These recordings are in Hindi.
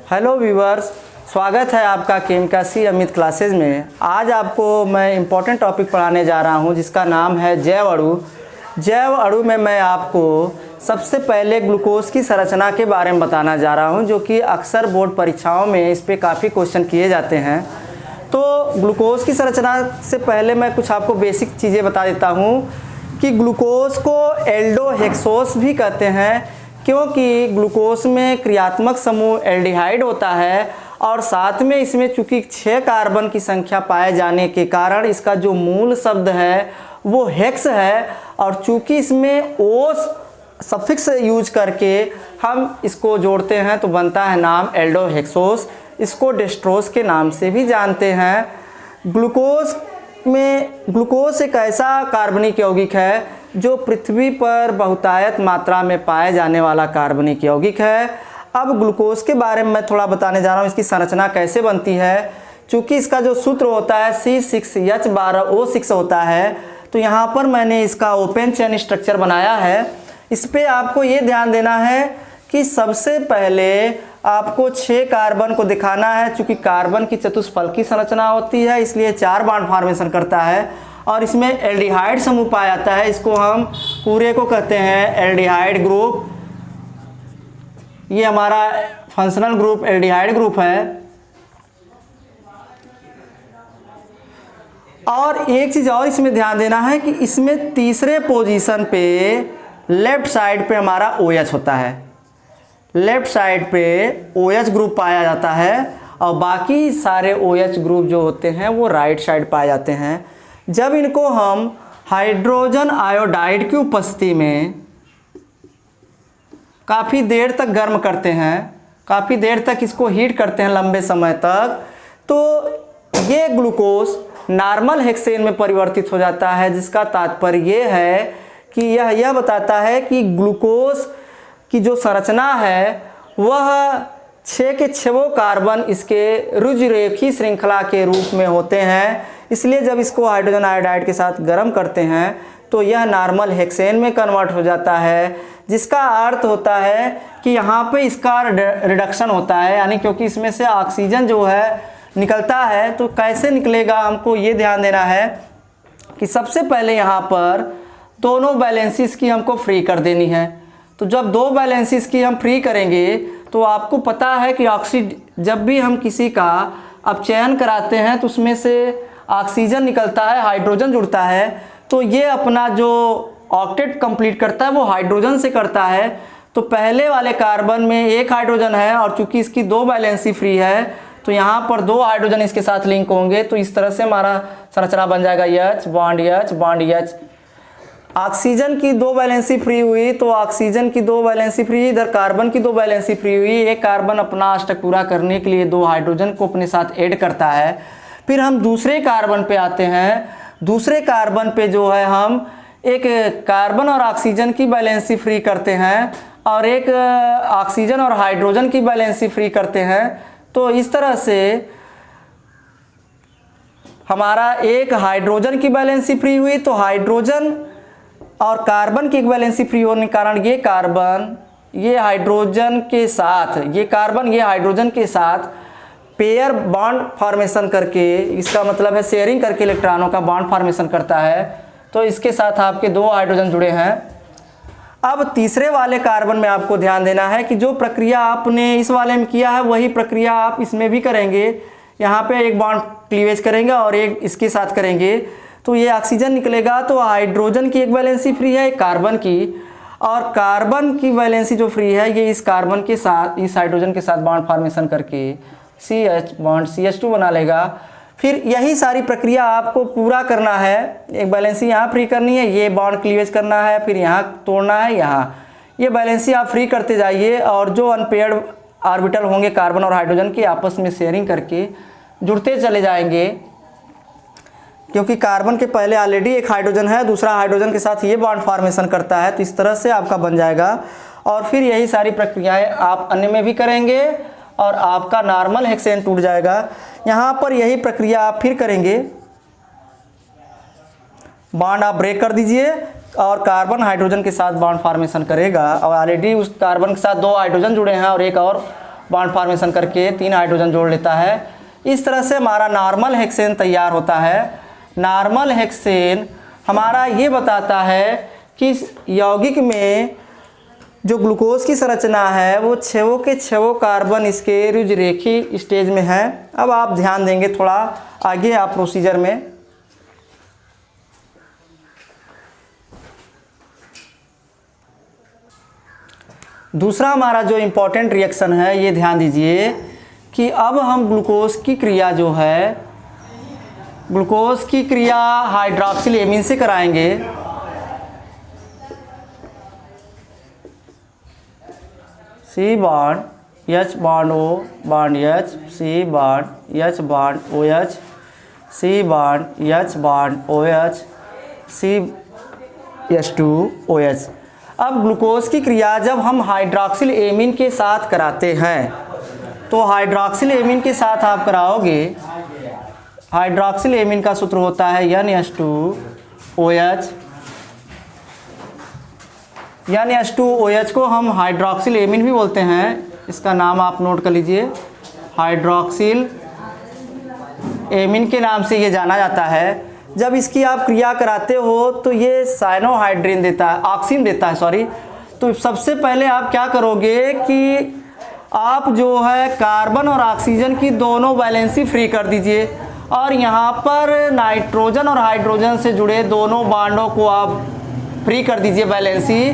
हेलो व्यूवर्स, स्वागत है आपका केमिस्ट्री अमित क्लासेज में। आज आपको मैं इम्पोर्टेंट टॉपिक पढ़ाने जा रहा हूं जिसका नाम है जैव अणु। जैव अणु में मैं आपको सबसे पहले ग्लूकोज की संरचना के बारे में बताना जा रहा हूं, जो कि अक्सर बोर्ड परीक्षाओं में इस पर काफ़ी क्वेश्चन किए जाते हैं। तो ग्लूकोज की संरचना से पहले मैं कुछ आपको बेसिक चीज़ें बता देता हूं कि ग्लूकोज को एल्डोहेक्सोस भी कहते हैं, क्योंकि ग्लूकोज में क्रियात्मक समूह एल्डिहाइड होता है और साथ में इसमें चूँकि 6 कार्बन की संख्या पाए जाने के कारण इसका जो मूल शब्द है वो हेक्स है, और चूँकि इसमें ओस सफिक्स यूज करके हम इसको जोड़ते हैं तो बनता है नाम एल्डोहेक्सोस। इसको डेस्ट्रोस के नाम से भी जानते हैं। ग्लूकोज एक ऐसा कार्बनिक यौगिक है जो पृथ्वी पर बहुतायत मात्रा में पाए जाने वाला कार्बनिक यौगिक है। अब ग्लूकोज के बारे में मैं थोड़ा बताने जा रहा हूँ, इसकी संरचना कैसे बनती है। चूँकि इसका जो सूत्र होता है C6H12O6 होता है, तो यहाँ पर मैंने इसका ओपन चेन स्ट्रक्चर बनाया है। इस पर आपको ये ध्यान देना है कि सबसे पहले आपको 6 कार्बन को दिखाना है। चूँकि कार्बन की चतुष्फलकी संरचना होती है इसलिए 4 बॉन्ड फॉर्मेशन करता है और इसमें एल्डिहाइड समूह पाया जाता है। इसको हम पूरे को कहते हैं एल्डिहाइड ग्रुप। ये हमारा फंक्शनल ग्रुप एल्डिहाइड ग्रुप है। और एक चीज़ और इसमें ध्यान देना है कि इसमें तीसरे पोजीशन पे लेफ्ट साइड पे हमारा OH होता है। लेफ्ट साइड पे OH ग्रुप पाया जाता है और बाकी सारे OH ग्रुप जो होते हैं वो राइट साइड पाए जाते हैं। जब इनको हम हाइड्रोजन आयोडाइड की उपस्थिति में काफ़ी देर तक गर्म करते हैं, काफ़ी देर तक इसको हीट करते हैं लंबे समय तक, तो ये ग्लूकोज नॉर्मल हेक्सेन में परिवर्तित हो जाता है, जिसका तात्पर्य ये है कि यह बताता है कि ग्लूकोज की जो संरचना है वह 6 के 6 कार्बन इसके रुजरेखी श्रृंखला के रूप में होते हैं। इसलिए जब इसको हाइड्रोजन आयोडाइड के साथ गर्म करते हैं तो यह नॉर्मल हेक्सेन में कन्वर्ट हो जाता है, जिसका अर्थ होता है कि यहाँ पे इसका रिडक्शन होता है, यानी क्योंकि इसमें से ऑक्सीजन जो है निकलता है। तो कैसे निकलेगा हमको ये ध्यान देना है कि सबसे पहले यहाँ पर दोनों बैलेंसेस की हमको फ्री कर देनी है। तो जब 2 बैलेंसेस की हम फ्री करेंगे तो आपको पता है कि जब भी हम किसी का अपचयन कराते हैं तो उसमें से ऑक्सीजन निकलता है, हाइड्रोजन जुड़ता है, तो ये अपना जो ऑक्टेट कंप्लीट करता है वो हाइड्रोजन से करता है। तो पहले वाले कार्बन में 1 हाइड्रोजन है और चूंकि इसकी 2 वैलेंसी फ्री है तो यहाँ पर 2 हाइड्रोजन इसके साथ लिंक होंगे। तो इस तरह से हमारा संरचना बन जाएगा H bond H bond H। Oxygen की 2 वैलेंसी फ्री हुई तो ऑक्सीजन की 2 वैलेंसी फ्री, इधर कार्बन की 2 वैलेंसी फ्री हुई। एक कार्बन अपना अष्टक पूरा करने के लिए 2 हाइड्रोजन को अपने साथ ऐड करता है। फिर हम दूसरे कार्बन पे आते हैं। दूसरे कार्बन पे जो है हम एक कार्बन और ऑक्सीजन की बैलेंसी फ्री करते हैं और एक ऑक्सीजन और हाइड्रोजन की बैलेंसी फ्री करते हैं। तो इस तरह से हमारा एक हाइड्रोजन की बैलेंसी फ्री हुई तो हाइड्रोजन और कार्बन की एक बैलेंसी फ्री होने के कारण ये कार्बन ये हाइड्रोजन के साथ, ये कार्बन ये हाइड्रोजन के साथ पेयर बॉन्ड फॉर्मेशन करके, इसका मतलब है शेयरिंग करके इलेक्ट्रॉनों का बॉन्ड फॉर्मेशन करता है। तो इसके साथ आपके 2 हाइड्रोजन जुड़े हैं। अब तीसरे वाले कार्बन में आपको ध्यान देना है कि जो प्रक्रिया आपने इस वाले में किया है वही प्रक्रिया आप इसमें भी करेंगे। यहाँ पे एक बॉन्ड क्लीवेज करेंगे और एक इसके साथ करेंगे तो ये ऑक्सीजन निकलेगा। तो हाइड्रोजन की एक वैलेंसी फ्री है, एक कार्बन की, और कार्बन की वैलेंसी जो फ्री है ये इस कार्बन के साथ इस हाइड्रोजन के साथ बॉन्ड फॉर्मेशन करके CH बॉन्ड CH2 बना लेगा। फिर यही सारी प्रक्रिया आपको पूरा करना है। एक बैलेंसी यहाँ फ्री करनी है, ये बॉन्ड क्लीवेज करना है, फिर यहाँ तोड़ना है, यहाँ ये बैलेंसी आप फ्री करते जाइए और जो अनपेयर्ड ऑर्बिटल होंगे कार्बन और हाइड्रोजन के आपस में शेयरिंग करके जुड़ते चले जाएंगे। क्योंकि कार्बन के पहले ऑलरेडी एक हाइड्रोजन है, दूसरा हाइड्रोजन के साथ ये बॉन्ड फॉर्मेशन करता है, तो इस तरह से आपका बन जाएगा। और फिर यही सारी प्रक्रियाएँ आप अन्य में भी करेंगे और आपका नॉर्मल हेक्सेन टूट जाएगा। यहाँ पर यही प्रक्रिया आप फिर करेंगे, बॉन्ड आप ब्रेक कर दीजिए और कार्बन हाइड्रोजन के साथ बॉन्ड फॉर्मेशन करेगा और ऑलरेडी उस कार्बन के साथ 2 हाइड्रोजन जुड़े हैं और एक और बॉन्ड फॉर्मेशन करके 3 हाइड्रोजन जोड़ लेता है। इस तरह से हमारा नॉर्मल हेक्सेन तैयार होता है। नॉर्मल हेक्सेन हमारा ये बताता है कि यौगिक में जो ग्लूकोज की संरचना है वो 6 के 6 कार्बन इसके रुजरेखी स्टेज में है। अब आप ध्यान देंगे थोड़ा आगे आप प्रोसीजर में। दूसरा हमारा जो इम्पोर्टेंट रिएक्शन है, ये ध्यान दीजिए कि अब हम ग्लूकोज की क्रिया जो है, ग्लूकोज की क्रिया हाइड्रॉक्सिल एमीन से कराएंगे। C bond H bond O bond H, C bond H bond OH, C bond H bond OH, CH2OH। अब ग्लूकोज की क्रिया जब हम हाइड्रॉक्सिल एमीन के साथ कराते हैं तो हाइड्रॉक्सिल एमीन के साथ आप कराओगे, हाइड्रॉक्सिल एमीन का सूत्र होता है NH2OH। NH2OH को हम हाइड्रॉक्सिल एमीन भी बोलते हैं, इसका नाम आप नोट कर लीजिए, हाइड्रॉक्सिल एमीन के नाम से ये जाना जाता है। जब इसकी आप क्रिया कराते हो तो ये साइनोहाइड्रिन देता है, ऑक्सीन देता है, सॉरी। तो सबसे पहले आप क्या करोगे कि आप जो है कार्बन और ऑक्सीजन की दोनों वैलेंसी फ्री कर दीजिए और यहाँ पर नाइट्रोजन और हाइड्रोजन से जुड़े दोनों बॉन्डों को आप फ्री कर दीजिए वैलेंसी।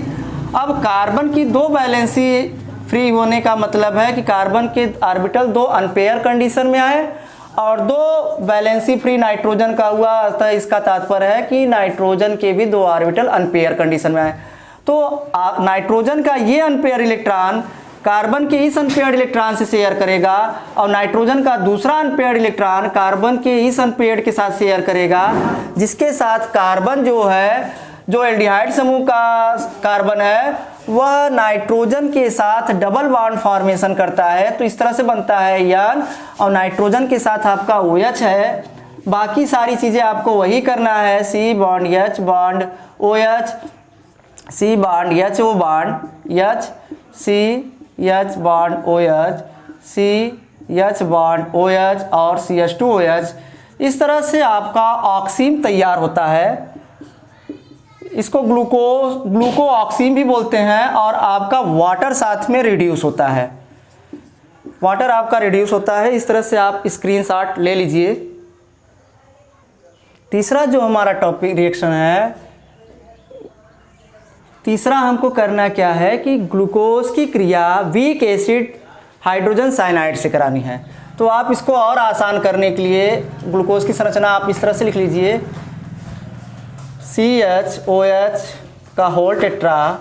अब कार्बन की 2 वैलेंसी फ्री होने का मतलब है कि कार्बन के ऑर्बिटल 2 अनपेयर कंडीशन में आए और 2 वैलेंसी फ्री नाइट्रोजन का हुआ, अतः इसका तात्पर्य है कि नाइट्रोजन के भी 2 ऑर्बिटल अनपेयर कंडीशन में आए। तो नाइट्रोजन का ये अनपेयर इलेक्ट्रॉन कार्बन के इस अनपेयर्ड इलेक्ट्रॉन से शेयर करेगा और नाइट्रोजन का दूसरा अनपेयर्ड इलेक्ट्रॉन कार्बन के इस अनपेयर्ड के साथ शेयर करेगा, जिसके साथ कार्बन जो है, जो एल्डिहाइड समूह का कार्बन है, वह नाइट्रोजन के साथ डबल बॉन्ड फॉर्मेशन करता है। तो इस तरह से बनता है N और नाइट्रोजन के साथ आपका OH है। बाकी सारी चीज़ें आपको वही करना है, C bond H bond OH, C bond H O bond H, C H bond OH, C H bond OH और CH2OH। इस तरह से आपका ऑक्सीन तैयार होता है। इसको ग्लूको ऑक्सीन भी बोलते हैं और आपका वाटर साथ में रिड्यूस होता है, वाटर आपका रिड्यूस होता है। इस तरह से आप स्क्रीनशॉट ले लीजिए। तीसरा जो हमारा टॉपिक रिएक्शन है, तीसरा हमको करना क्या है कि ग्लूकोज की क्रिया वीक एसिड हाइड्रोजन साइनाइड से करानी है। तो आप इसको और आसान करने के लिए ग्लूकोज की संरचना आप इस तरह से लिख लीजिए, CHOH का होल टेट्रा,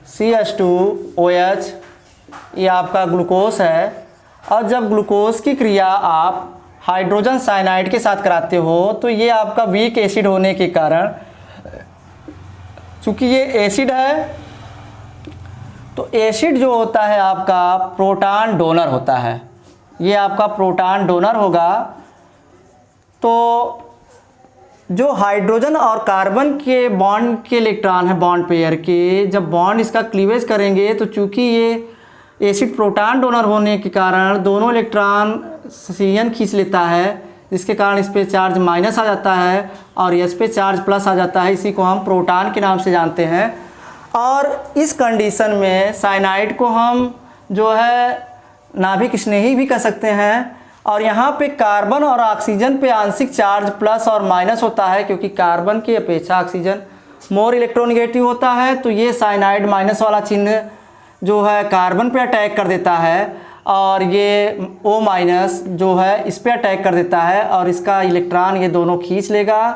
CH2OH, ये आपका ग्लूकोज है। और जब ग्लूकोज की क्रिया आप हाइड्रोजन साइनाइड के साथ कराते हो तो ये आपका वीक एसिड होने के कारण, चूँकि ये एसिड है तो एसिड जो होता है आपका प्रोटॉन डोनर होता है, ये आपका प्रोटॉन डोनर होगा। तो जो हाइड्रोजन और कार्बन के बॉन्ड के इलेक्ट्रॉन है, बॉन्ड पेयर के, जब बॉन्ड इसका क्लीवेज करेंगे तो चूंकि ये एसिड प्रोटॉन डोनर होने के कारण दोनों इलेक्ट्रॉन CN खींच लेता है, जिसके कारण इस पे चार्ज माइनस आ जाता है और S पे चार्ज प्लस आ जाता है। इसी को हम प्रोटॉन के नाम से जानते हैं। और इस कंडीशन में साइनाइड को हम जो है नाभिक स्नेही भी कह सकते हैं। और यहाँ पे कार्बन और ऑक्सीजन पे आंशिक चार्ज प्लस और माइनस होता है, क्योंकि कार्बन की अपेक्षा ऑक्सीजन मोर इलेक्ट्रोनेगेटिव होता है। तो ये साइनाइड माइनस वाला चिन्ह जो है कार्बन पे अटैक कर देता है और ये O माइनस जो है इस पे अटैक कर देता है और इसका इलेक्ट्रॉन ये दोनों खींच लेगा,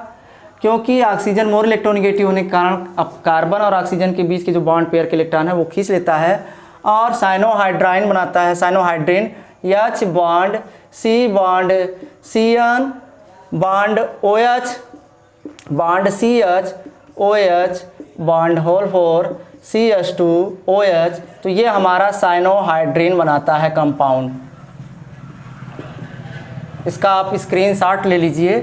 क्योंकि ऑक्सीजन मोर इलेक्ट्रोनेगेटिव होने के कारण अब कार्बन और ऑक्सीजन के बीच के जो बॉन्ड पेयर के इलेक्ट्रॉन है वो खींच लेता है और साइनोहाइड्राइन बनाता है। Cyanohydrin H bond C bond CN bond OH bond CH OH bond whole 4 CH2OH। तो ये हमारा साइनोहाइड्रिन बनाता है कंपाउंड। इसका आप स्क्रीनशॉट ले लीजिए,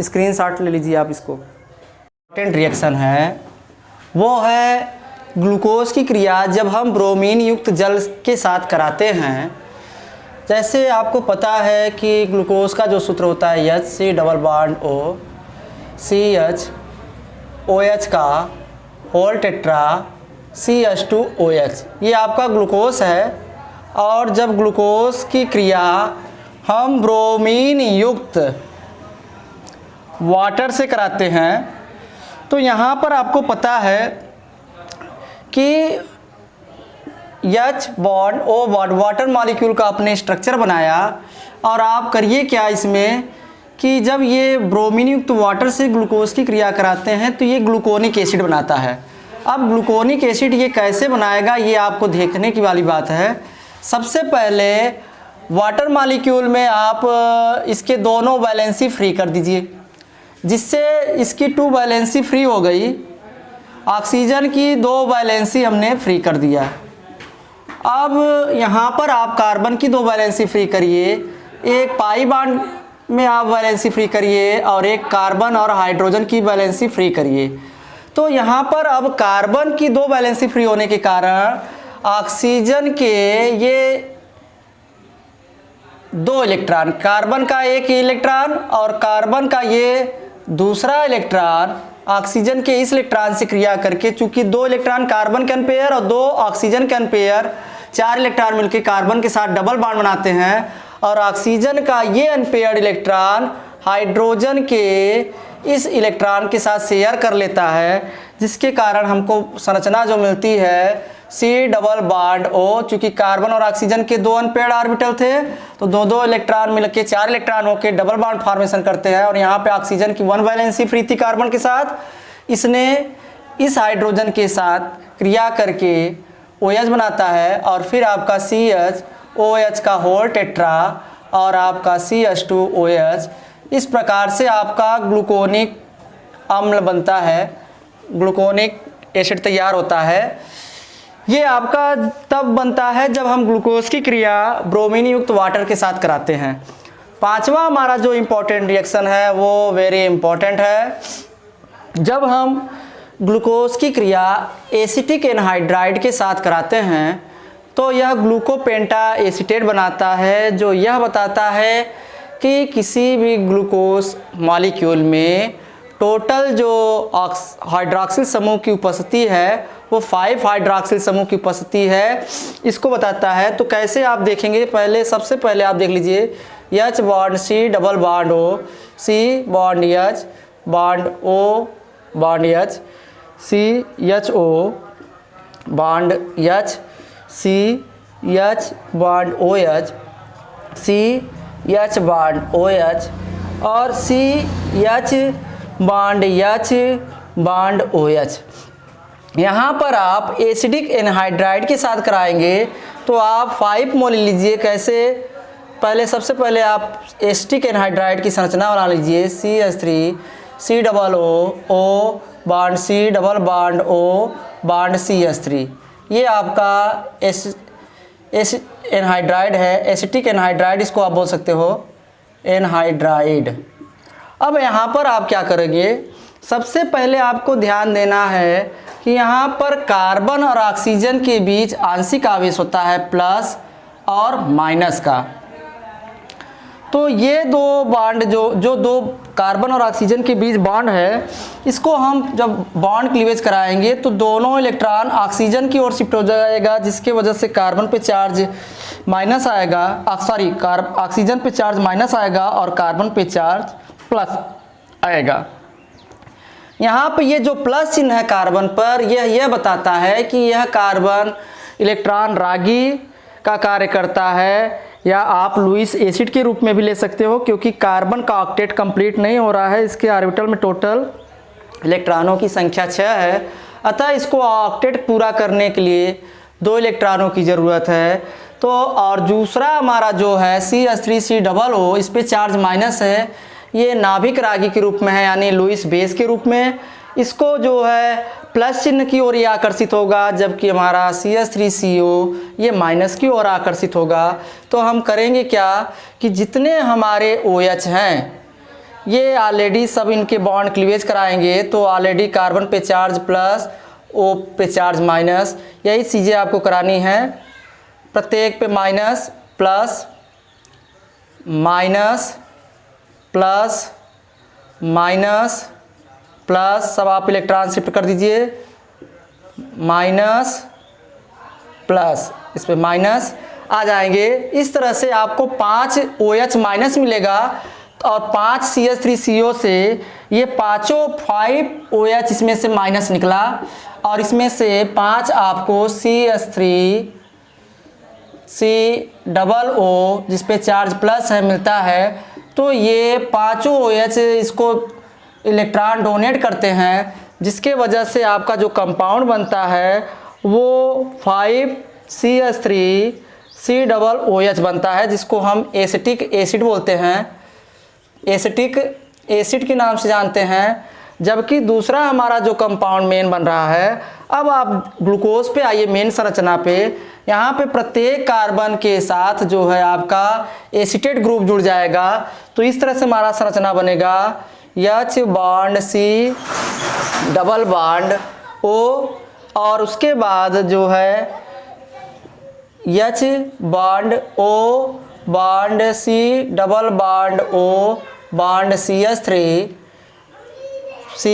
स्क्रीनशॉट ले लीजिए आप इसको। इम्पोर्टेंट रिएक्शन है वो है ग्लूकोज की क्रिया जब हम ब्रोमीन युक्त जल के साथ कराते हैं, जैसे आपको पता है कि ग्लूकोज का जो सूत्र होता है HC⋯O CHOH का होल टेट्रा CH2OH, ये आपका ग्लूकोज है। और जब ग्लूकोज की क्रिया हम ब्रोमीन युक्त वाटर से कराते हैं तो यहाँ पर आपको पता है कि H bond O bond water molecule का अपने स्ट्रक्चर बनाया। और आप करिए क्या इसमें कि जब ये ब्रोमीन युक्त वाटर से ग्लूकोज की क्रिया कराते हैं तो ये ग्लूकोनिक एसिड बनाता है। अब ग्लूकोनिक एसिड ये कैसे बनाएगा, ये आपको देखने की वाली बात है। सबसे पहले वाटर मॉलिक्यूल में आप इसके दोनों वैलेंसी फ्री कर दीजिए, जिससे इसकी 2 वैलेंसी फ्री हो गई। ऑक्सीजन की 2 वैलेंसी हमने फ्री कर दिया। अब यहाँ पर आप कार्बन की 2 वैलेंसी फ्री करिए, एक पाई बॉन्ड में आप वैलेंसी फ्री करिए और एक कार्बन और हाइड्रोजन की वैलेंसी फ्री करिए। तो यहाँ पर अब कार्बन की 2 वैलेंसी फ्री होने के कारण ऑक्सीजन के ये 2 इलेक्ट्रॉन, कार्बन का 1 इलेक्ट्रॉन और कार्बन का ये दूसरा इलेक्ट्रॉन ऑक्सीजन के इस इलेक्ट्रॉन से क्रिया करके, चूंकि 2 इलेक्ट्रॉन कार्बन के अनपेयर और 2 ऑक्सीजन के अनपेयर, 4 इलेक्ट्रॉन मिलकर कार्बन के साथ डबल बॉन्ड बनाते हैं और ऑक्सीजन का ये अनपेयर्ड इलेक्ट्रॉन हाइड्रोजन के इस इलेक्ट्रॉन के साथ शेयर कर लेता है, जिसके कारण हमको संरचना जो मिलती है C⋯O। चूंकि कार्बन और ऑक्सीजन के 2 अनपेयर्ड ऑर्बिटल थे तो 2 इलेक्ट्रॉन मिलकर 4 इलेक्ट्रॉन होकर डबल बॉन्ड फॉर्मेशन करते हैं। और यहाँ पे ऑक्सीजन की 1 वैलेंसी फ्री थी कार्बन के साथ, इसने इस हाइड्रोजन के साथ क्रिया करके OH बनाता है और फिर आपका CHOH का होल टेट्रा और आपका CH2OH। इस प्रकार से आपका ग्लूकोनिक अम्ल बनता है, ग्लूकोनिक एसिड तैयार होता है। ये आपका तब बनता है जब हम ग्लूकोज की क्रिया ब्रोमीन युक्त वाटर के साथ कराते हैं। 5वां हमारा जो इम्पोर्टेंट रिएक्शन है वो वेरी इम्पोर्टेंट है। जब हम ग्लूकोज की क्रिया एसिटिक एनहाइड्राइड के साथ कराते हैं तो यह ग्लूकोपेंटा एसीटेट बनाता है, जो यह बताता है कि किसी भी ग्लूकोज मॉलिक्यूल में टोटल जो हाइड्रॉक्सिल समूह की उपस्थिति है वो 5 हाइड्रॉक्सिल समूह की उपस्थिति है, इसको बताता है। तो कैसे आप देखेंगे, पहले सबसे पहले आप देख लीजिए H bond C⋯O C⋯H bond O bond H CHO bond H CH bond OH CH bond OH और CH bond H bond OH। यहाँ पर आप एसिडिक एनहाइड्राइड के साथ कराएंगे तो आप 5 मोल लीजिए। कैसे, पहले सबसे पहले आप एसिटिक एनहाइड्राइड की संरचना बना लीजिए CH3 C⋯O O bond C double bond O bond CH3। ये आपका एनहाइड्राइड है, एसिटिक एनहाइड्राइड इसको आप बोल सकते हो, एनहाइड्राइड। अब यहाँ पर आप क्या करेंगे, सबसे पहले आपको ध्यान देना है कि यहाँ पर कार्बन और ऑक्सीजन के बीच आंशिक आवेश होता है प्लस और माइनस का। तो ये 2 बॉन्ड जो 2 कार्बन और ऑक्सीजन के बीच बॉन्ड है, इसको हम जब बॉन्ड क्लीवेज कराएंगे तो दोनों इलेक्ट्रॉन ऑक्सीजन की ओर शिफ्ट हो जाएगा, जिसके वजह से कार्बन पे चार्ज माइनस आएगा, ऑक्सीजन पे चार्ज माइनस आएगा और कार्बन पे चार्ज प्लस आएगा। यहाँ पे ये जो प्लस चिन्ह है कार्बन पर, यह बताता है कि यह कार्बन इलेक्ट्रॉन रागी का कार्य करता है, या आप लुईस एसिड के रूप में भी ले सकते हो, क्योंकि कार्बन का ऑक्टेट कंप्लीट नहीं हो रहा है, इसके ऑर्बिटल में टोटल इलेक्ट्रॉनों की संख्या 6 है। अतः इसको ऑक्टेट पूरा करने के लिए 2 इलेक्ट्रॉनों की ज़रूरत है। तो और दूसरा हमारा जो है CH3COO, इस पर चार्ज माइनस है, ये नाभिक रागी के रूप में है, यानी लुईस बेस के रूप में। इसको जो है प्लस चिन्ह की ओर ये आकर्षित होगा, जबकि हमारा CH3CO ये माइनस की ओर आकर्षित होगा। तो हम करेंगे क्या कि जितने हमारे OH हैं ये ऑलरेडी सब इनके बॉन्ड क्लीवेज कराएंगे, तो ऑलरेडी कार्बन पे चार्ज प्लस O पे चार्ज माइनस, यही चीज़ें आपको करानी है। प्रत्येक पे minus plus minus plus minus plus, सब आप इलेक्ट्रॉन शिफ्ट कर दीजिए, माइनस प्लस, इस पे माइनस आ जाएंगे। इस तरह से आपको 5 OH माइनस मिलेगा और 5 CH3CO से ये पाँचों 5 OH इसमें से माइनस निकला और इसमें से 5 आपको CH3COO जिस पे चार्ज प्लस है मिलता है। तो ये पाँचों OH इसको इलेक्ट्रॉन डोनेट करते हैं, जिसके वजह से आपका जो कंपाउंड बनता है वो 5CH3COOH बनता है, जिसको हम एसिटिक एसिड बोलते हैं, एसिटिक एसिड के नाम से जानते हैं। जबकि दूसरा हमारा जो कंपाउंड मेन बन रहा है, अब आप ग्लूकोज पे आइए, मेन संरचना पे। यहाँ पे प्रत्येक कार्बन के साथ जो है आपका एसिटेट ग्रुप जुड़ जाएगा। तो इस तरह से हमारा संरचना बनेगा, H bond C double bond O, और उसके बाद जो है H bond O bond C double bond O bond CH3 C,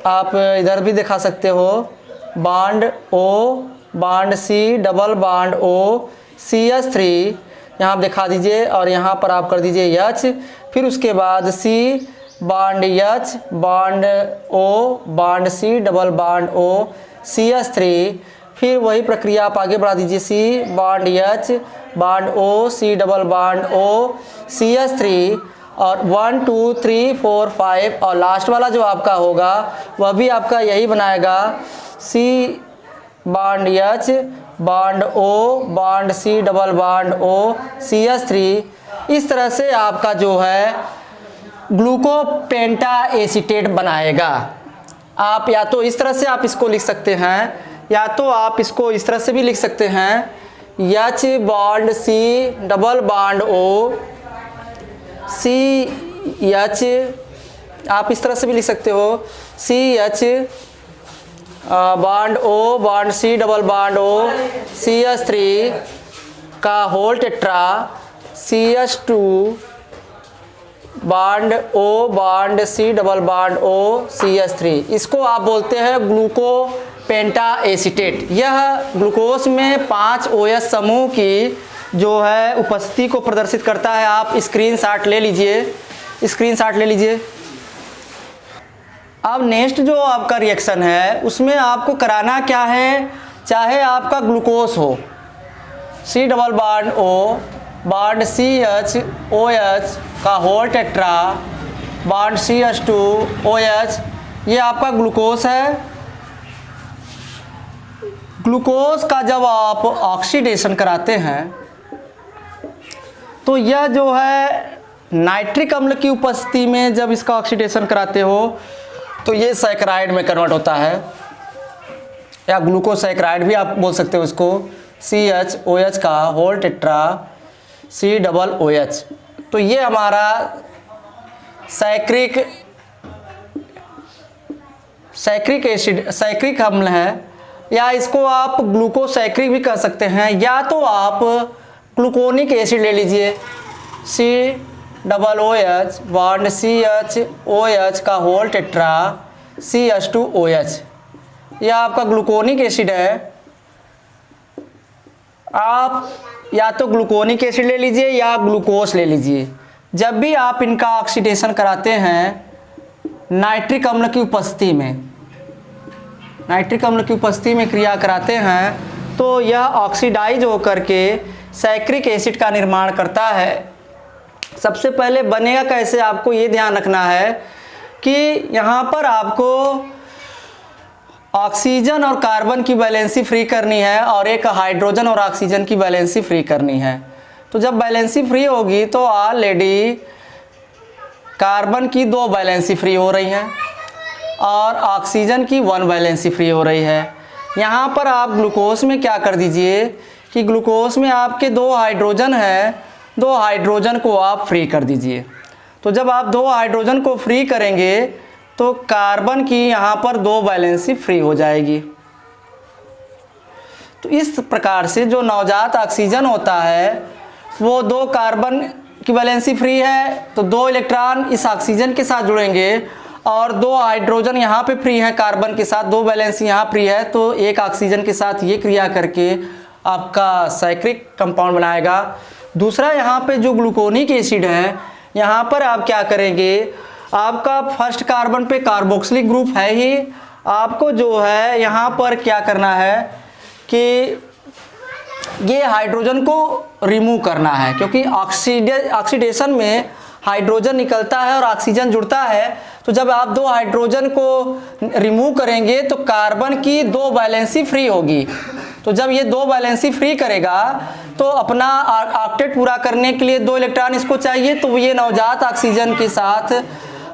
आप इधर भी दिखा सकते हो, bond O bond C double bond O CH3, यहाँ आप दिखा दीजिए और यहाँ पर आप कर दीजिए H, फिर उसके बाद C bond H bond O bond C double bond O CH3, फिर वही प्रक्रिया आप आगे बढ़ा दीजिए, C bond H bond O C double bond O CH3, और 1 2 3 4 5 और लास्ट वाला जो आपका होगा वह भी आपका यही बनाएगा, C bond H bond O bond C double bond O CH3। इस तरह से आपका जो है ग्लूकोपेंटा एसीटेट बनाएगा। आप या तो इस तरह से आप इसको लिख सकते हैं, या तो आप इसको इस तरह से भी लिख सकते हैं, H bond C double bond O CH, आप इस तरह से भी लिख सकते हो, CH bond O bond C double bond O CH3 का whole tetra, CH2 bond O bond C double bond O CH3, इसको आप बोलते हैं ग्लूकोपेंटा एसीटेट। यह ग्लूकोज में 5 OH समूह की जो है उपस्थिति को प्रदर्शित करता है। आप स्क्रीनशॉट ले लीजिए, स्क्रीनशॉट ले लीजिए। अब नेक्स्ट जो आपका रिएक्शन है उसमें आपको कराना क्या है, चाहे आपका ग्लूकोज हो, C double bond O bond CHOH का होल टेट्रा बॉन्ड CH2OH, ये आपका ग्लूकोज है। ग्लूकोज का जब आप ऑक्सीडेशन कराते हैं तो यह जो है नाइट्रिक अम्ल की उपस्थिति में जब इसका ऑक्सीडेशन कराते हो तो ये सैकराइड में कन्वर्ट होता है, या ग्लूकोसैकराइड भी आप बोल सकते हो इसको, CHOH का whole tetra C double OH। तो ये हमारा सैक्रिक एसिड, सैक्रिक अम्ल है, या इसको आप ग्लूकोसैक्रिक भी कह सकते हैं। या तो आप ग्लूकोनिक एसिड ले लीजिए, C double OH bond CHOH का होल टेट्रा CH2OH, यह आपका ग्लूकोनिक एसिड है। आप या तो ग्लूकोनिक एसिड ले लीजिए या ग्लूकोज ले लीजिए। जब भी आप इनका ऑक्सीडेशन कराते हैं नाइट्रिक अम्ल की उपस्थिति में, नाइट्रिक अम्ल की उपस्थिति में क्रिया कराते हैं तो यह ऑक्सीडाइज होकर के सैक्रिक एसिड का निर्माण करता है। सबसे पहले बनेगा कैसे, आपको ये ध्यान रखना है कि यहाँ पर आपको ऑक्सीजन और कार्बन की वैलेंसी फ्री करनी है और एक हाइड्रोजन और ऑक्सीजन की वैलेंसी फ्री करनी है। तो जब वैलेंसी फ्री होगी तो ऑलरेडी कार्बन की 2 वैलेंसी फ्री हो रही हैं और ऑक्सीजन की 1 वैलेंसी फ्री हो रही है। यहाँ पर आप ग्लूकोज में क्या कर दीजिए कि ग्लूकोज में आपके 2 हाइड्रोजन है, 2 हाइड्रोजन को आप फ्री कर दीजिए। तो जब आप 2 हाइड्रोजन को फ्री करेंगे तो कार्बन की यहाँ पर 2 वैलेंसी फ्री हो जाएगी। तो इस प्रकार से जो नवजात ऑक्सीजन होता है वो 2 कार्बन की वैलेंसी फ्री है, तो 2 इलेक्ट्रॉन इस ऑक्सीजन के साथ जुड़ेंगे और 2 हाइड्रोजन यहाँ पे फ्री है कार्बन के साथ, 2 वैलेंसी यहाँ फ्री है, तो एक ऑक्सीजन के साथ ये क्रिया करके आपका साइक्लिक कंपाउंड बनाएगा। दूसरा यहाँ पे जो ग्लूकोनिक एसिड है, यहाँ पर आप क्या करेंगे, आपका फर्स्ट कार्बन पे कार्बोक्सिलिक ग्रुप है ही, आपको जो है यहाँ पर क्या करना है कि ये हाइड्रोजन को रिमूव करना है, क्योंकि ऑक्सीडेशन में हाइड्रोजन निकलता है और ऑक्सीजन जुड़ता है। तो जब आप 2 हाइड्रोजन को रिमूव करेंगे तो कार्बन की 2 वैलेंसी फ्री होगी। तो जब ये 2 वैलेंसी फ्री करेगा तो अपना ऑक्टेट पूरा करने के लिए 2 इलेक्ट्रॉन इसको चाहिए, तो ये नवजात ऑक्सीजन के साथ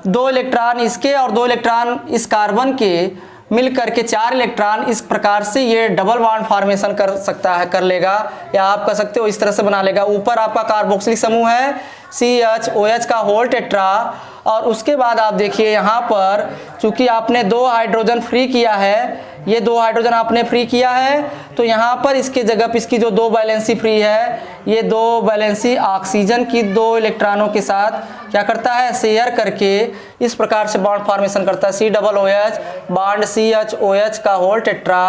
2 इलेक्ट्रॉन इसके और 2 इलेक्ट्रॉन इस कार्बन के मिल करके 4 इलेक्ट्रॉन इस प्रकार से ये डबल बॉन्ड फॉर्मेशन कर सकता है, कर लेगा, या आप कह सकते हो इस तरह से बना लेगा। ऊपर आपका कार्बोक्सिलिक समूह है CHOH का होल टेट्रा, और उसके बाद आप देखिए यहाँ पर चूंकि आपने 2 हाइड्रोजन फ्री किया है, ये 2 हाइड्रोजन आपने फ्री किया है, तो यहाँ पर इसके जगह पर इसकी जो 2 वैलेंसी फ्री है, ये 2 वैलेंसी ऑक्सीजन की 2 इलेक्ट्रॉनों के साथ क्या करता है, शेयर करके इस प्रकार से बॉन्ड फॉर्मेशन करता है। COOH बॉन्ड CHOH का होल टेट्रा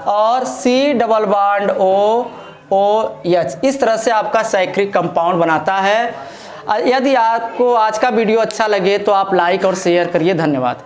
और C डबल बॉन्ड OH, इस तरह से आपका साइक्लिक कंपाउंड बनाता है। यदि आपको आज का वीडियो अच्छा लगे तो आप लाइक और शेयर करिए। धन्यवाद।